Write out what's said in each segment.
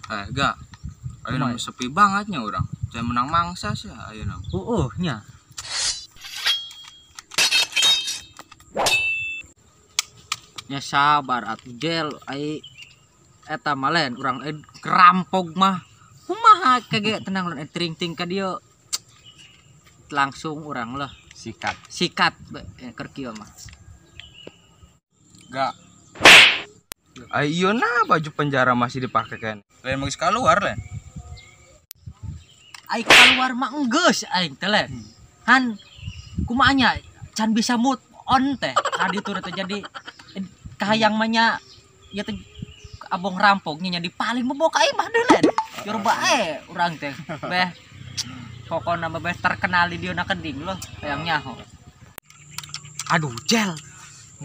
Gak. Ayo nama sepi bangetnya orang. Saya menang mangsa sih, ayo nama. Nya. Ya sabar atuh Jel, ai eta malen urang kerampok mah. Kumaha kage tenang lain ting-ting ka dieu. Langsung urang lah sikat keur kieu mah. Gak. Ayo nah baju penjara masih dipakai kan. Lain mau keluar lain. Ai keluar mah enggeus aing teh len. Han kumaha nya can bisa move on teh. Tadi tuh teh jadi kahayang mah nya ya teh abong rampoknya di paling memboka imah deui len. Jor bae urang teh. Beh pokona mah beh terkenal di dieuna kending loh hayangnya ho. Aduh Jel.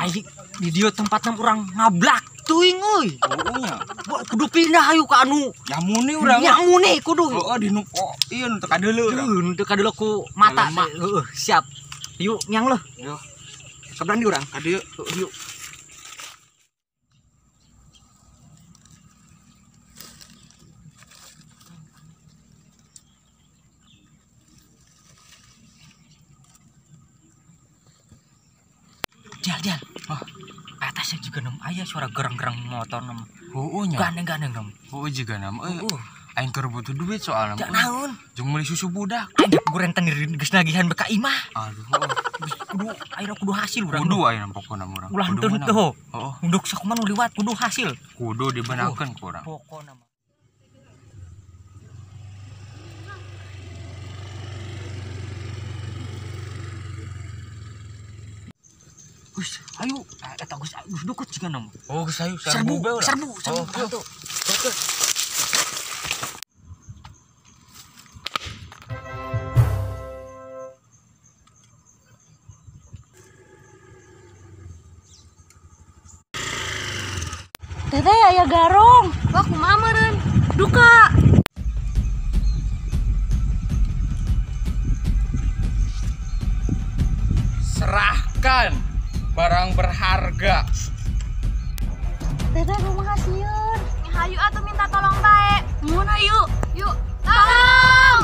Ai di dieu tempatna urang ngablak teuing euy. Nya. Kudu pindah ayo ka anu Nyamuni urang. nyamuni kudu. Heeh di nu ieu nu teu kadeuleu urang. Teu kadeuleu ku mata. Heeh siap. Yuk nyang loh. Yo. Keberan di urang. Ka dieu. Yuk. Jal. Atasnya juga nem aya suara gerang-gerang motor nem. Nya. Gandeng nem. Juga nama. Aing keur butuh duit soalna. Jak naon? Jeung meuli susu budak. Aing gorenten geus nagihan beka imah. Aduh. Kudu hasil urang. Kudu ayeuna pokona urang. Ulah henteu heuh. Heeh. Unduk sakumaha nu liwat kudu hasil. Kudu dibenakeun ku urang. Pokona mah. Gus, ayo, eta Gus deket juga nam. Oh, geus ayo Serbu. Oh, Bantu. Teteh aya garong. Wah, kumaha meureun? Duka. Serahkan barang berharga. Teteh kumaha sieun? Hayu atuh minta tolong bae. Mun hayu. Yuk. Tolong!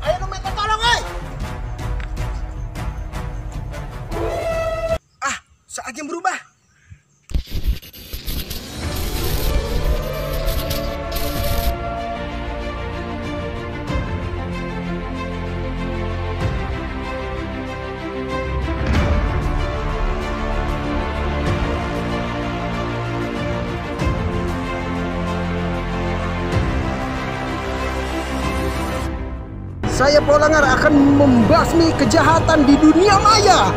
Ayo nu minta tolong euy. Saatnya berubah. Saya Polangar akan membasmi kejahatan di dunia maya.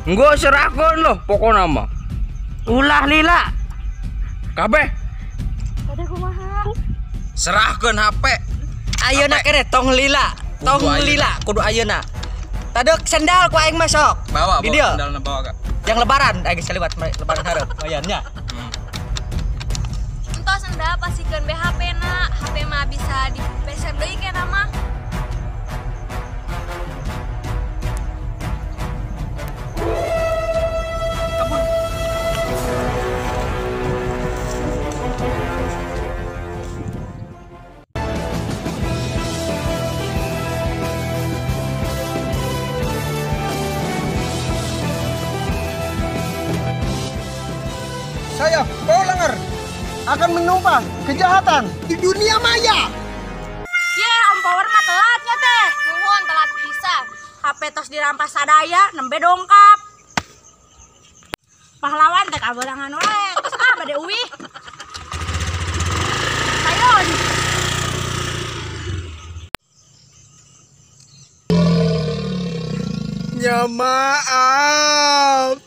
Enggo serahkeun loh pokona mah. Ulah lila. Kabeh Teteh kumaha? serahkeun HP. Ayeuna kere tong lila. Kudu ayeuna. Tadek sendal ku aing masuk. Bawa di dieu. sandalna bawa Kak. Yang lebaran aing saliwat lebaran hareup. Ayeuna. Entos senda pasikeun BHP na. HP mah bisa dipeser deui keneh mah. Saya Polangar akan menumpas kejahatan di dunia maya. Ye, Om Power mah telatnya teh. Nuhun telat pisan. HP tos dirampas sadaya nembe dongkap. Pahlawan teh kabelangan wae. Tos bade uwih. Sayon. Ya maaf.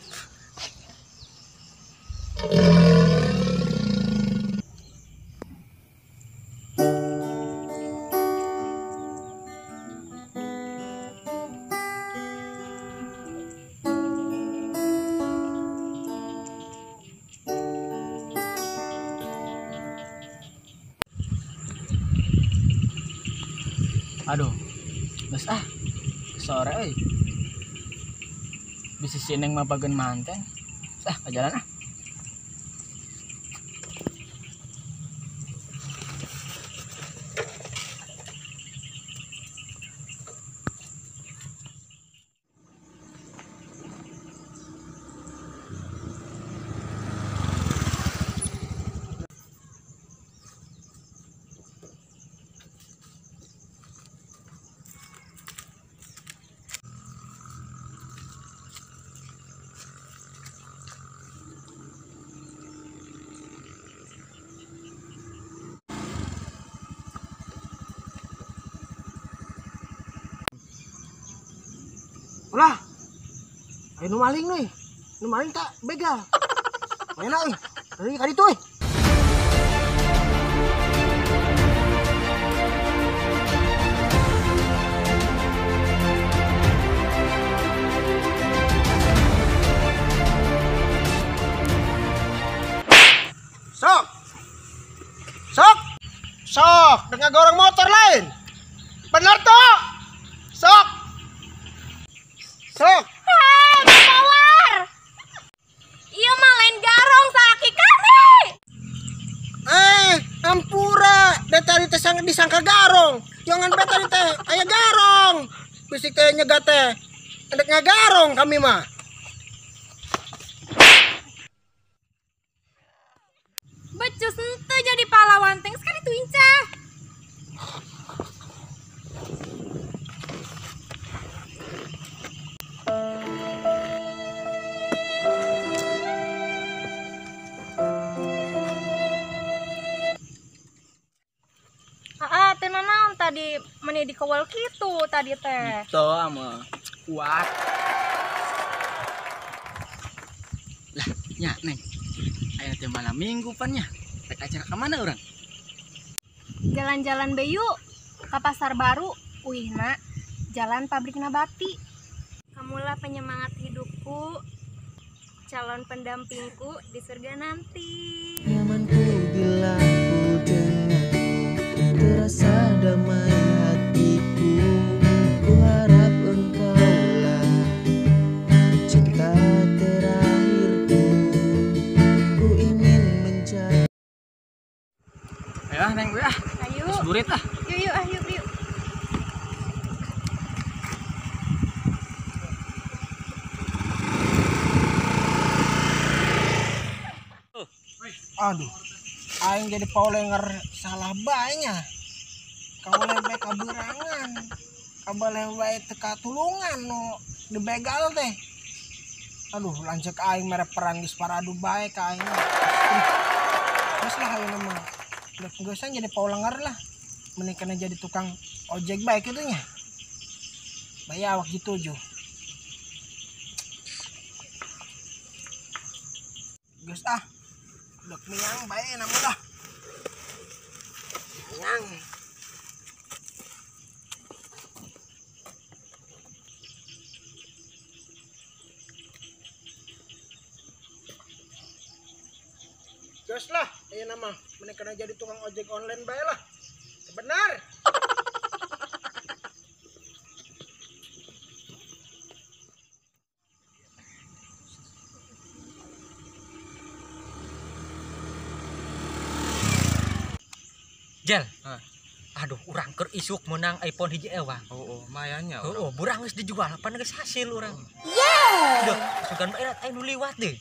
Aduh. Geus sore euy. Bisa sineng mah bageun manten. Ka jalan ah. Ulah. Ayo nu maling nih. Nu maling tak begal. Mana euy? Dari kali tuh. Sok. Sok. Sok, dengan gorong motor lain. Bener tuh. Sok. Sok. Power. Iya mah lain garong salaki kami. Ampura, da tadi teh disangka garong. Jangan beta teh aya garong. Bisik teh nyegat teh. Endek ngagarong kami mah. Becus ente jadi pahlawan teng sekali tuh Inca. Teh naon tadi meni di kawal kitu tadi teh. Itu mah kuat. Lah, nya Neng. Aya teh malam Minggu pan nya. Rek acara ka mana urang? Jalan-jalan Bayu ke pasar baru, uihna jalan pabrik nabati. Kamulah penyemangat hidupku, calon pendampingku di surga nanti. Nyamanku bila ku denganmu, terasa damai hatiku. Ku harap engkaulah cinta terakhirku. Ku ingin menjadi. Ayo Neng gue Ayo, Burit ah. yuk. Aduh. Aing jadi paulenger salah bae-nya. Kamu bae kaberangan. Kabaleh bae teka tulungan no dibegal teh. Aduh, lanjut aing mere peran geus paradu bae ka aing. Terus lah ayeuna mah. Geus jadi paulenger lah. Mending kana jadi tukang ojek bae kitu nya. Bae awak gitu jo. Geus dek miang bae namun dah. Miang. Gas lah, ayo nama. Menikah jadi tukang ojek online bae lah. Benar. Jel. Aduh, urang keur isuk menang iPhone hiji ewang. Mayanya. Burang geus dijual, pan geus hasil urang. Yeah. Duh, sugan bae anu liwat deh.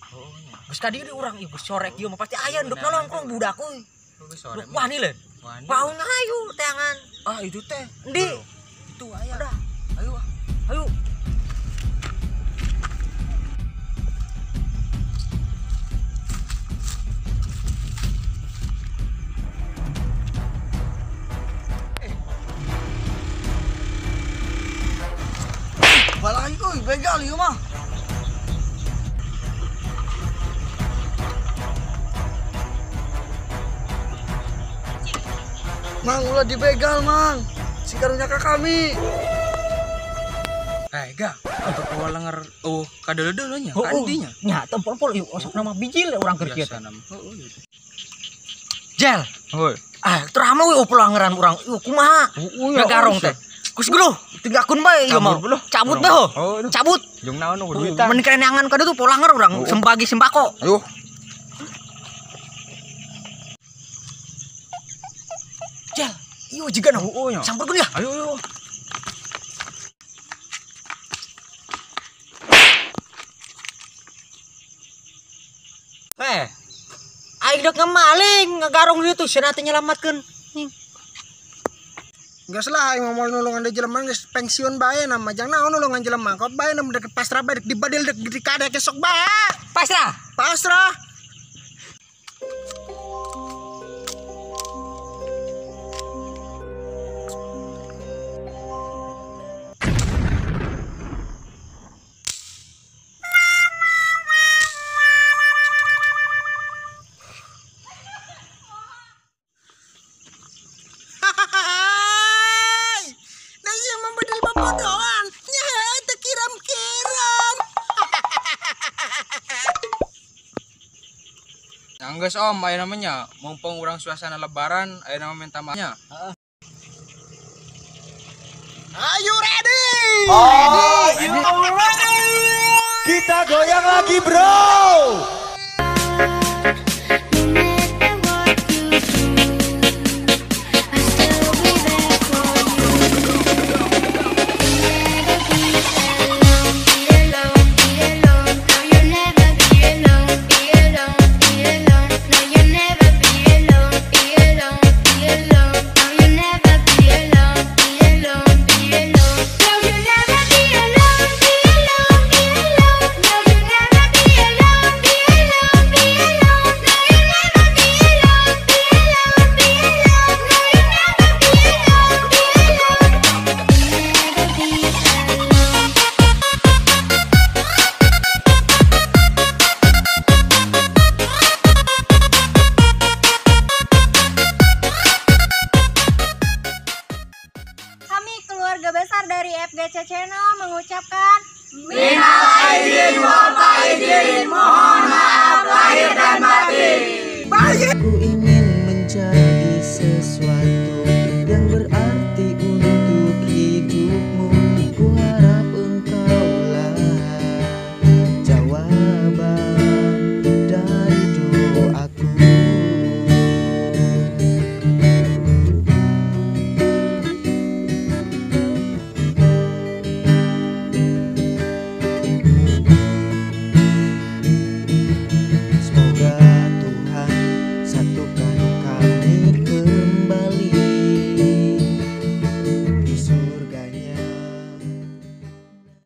Geus ka dieu urang ieu sorek ieu mah pasti aya nduk nongkrong budak euy. Duh, wani leun. Mau ngayu teangan. Itu teh. Endi? Itu aya. Udah. Ayo. Balain kuy, begal ieu mah. Mang ulah dibegal, Mang. Si karunya ka kami. Ga, untuk pawalengar kadeuleudeuh nya, Ka kandinya. Nya tempol-pol ieu osok nama bijil urang keur kieu. Biasa nama. Jel. Hoi. Terama we pelangeran urang. Ieu kumaha? Ngagarong teh. Kus guru, tinggalkan bae ieu mah. Cabut bae ho. Cabut. Jeung naon nu duitan. Mun kerenangan kada tuh polanger urang sembagi sembako. Ayo. Jal, iyo juga no. Samperkeun ya. Ayo. Aing dek ngemaling, ngagarong ditu cenah teh nyelamatkeun. Geus lah aing mau nulungan di jelema geus pensiun bae na majang naon nulungan jelema. Kok bae na dek pasrah bae dek dibadil dek dikadek esok bae. Pasrah. Angges om, ayo namanya mumpung orang suasana lebaran, ayo nama minta maafnya. Are you ready? Kita goyang lagi bro. Keluarga besar dari FGC Channel mengucapkan Minal aidin wal faizin, mohon maaf lahir dan batin.